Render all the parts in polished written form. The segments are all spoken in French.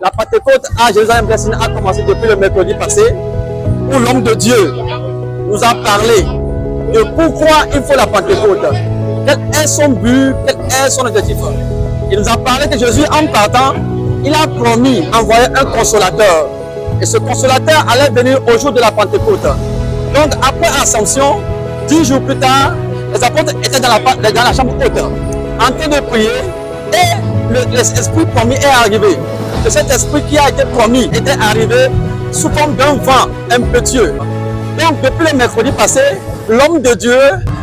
La Pentecôte à Jérusalem a commencé depuis le mercredi passé, où l'homme de Dieu nous a parlé de pourquoi il faut la Pentecôte, quel est son but, quel est son objectif. Il nous a parlé que Jésus, en partant, il a promis d'envoyer un consolateur. Et ce consolateur allait venir au jour de la Pentecôte. Donc, après l'Ascension, 10 jours plus tard, les apôtres étaient dans la chambre haute, en train de prier, et l'esprit promis est arrivé. Et cet esprit qui a été promis était arrivé sous forme d'un vent impétueux. Donc, depuis le mercredi passé, l'homme de Dieu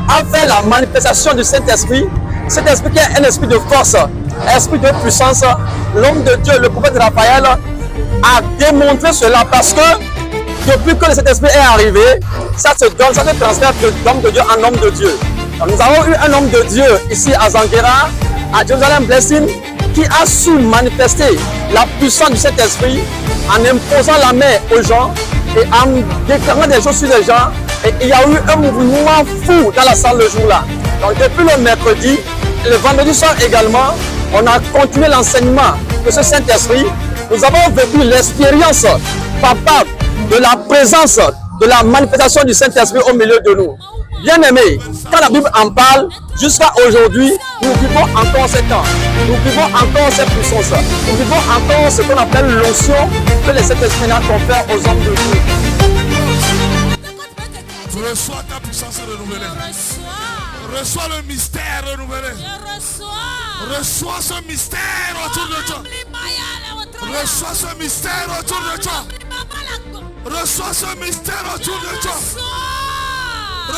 a fait la manifestation du Saint-Esprit. Cet esprit qui est un esprit de force, un esprit de puissance. L'homme de Dieu, le prophète Raphaël, a démontré cela parce que depuis que cet esprit est arrivé, ça se transfère de l'homme de Dieu en homme de Dieu. Donc, nous avons eu un homme de Dieu ici à Zanguera, à Jerusalem Blessing, qui a su manifester la puissance du Saint-Esprit en imposant la main aux gens et en déclarant des choses sur les gens. Et il y a eu un mouvement fou dans la salle le jour-là. Donc depuis le mercredi, le vendredi soir également, on a continué l'enseignement de ce Saint-Esprit. Nous avons vécu l'expérience palpable de la présence, de la manifestation du Saint-Esprit au milieu de nous. Bien aimés, quand la Bible en parle, jusqu'à aujourd'hui, nous vivons encore ces temps. Nous vivons encore cette puissance. Nous vivons encore ce qu'on appelle l'onction que le Saint-Esprit confère aux hommes de Dieu. Reçois ta puissance renouvelée. Reçois le mystère renouvelé. Reçois ce mystère autour de toi. Reçois ce mystère autour de toi. Reçois ce mystère autour de toi.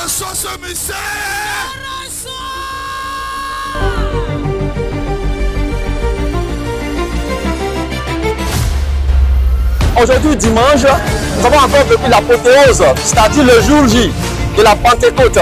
Reçois ce mystère. Aujourd'hui, dimanche, nous avons encore vécu l'apothéose, c'est-à-dire le jour J de la Pentecôte.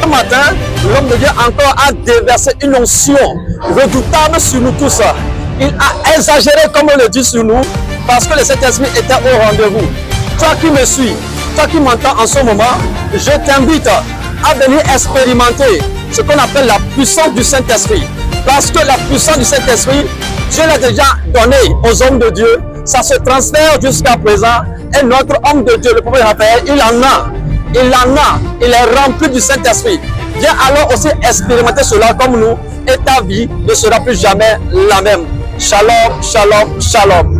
Matin, l'homme de Dieu encore a déversé une onction redoutable sur nous tous. Il a exagéré, comme on le dit, sur nous, parce que le Saint-Esprit était au rendez-vous. Toi qui me suis, toi qui m'entends en ce moment, je t'invite à venir expérimenter ce qu'on appelle la puissance du Saint-Esprit. Parce que la puissance du Saint-Esprit, Dieu l'a déjà donné aux hommes de Dieu. Ça se transfère jusqu'à présent. Et notre homme de Dieu, le prophète Raphaël, il en a. Il est rempli du Saint-Esprit. Viens alors aussi expérimenter cela comme nous et ta vie ne sera plus jamais la même. Shalom, shalom, shalom.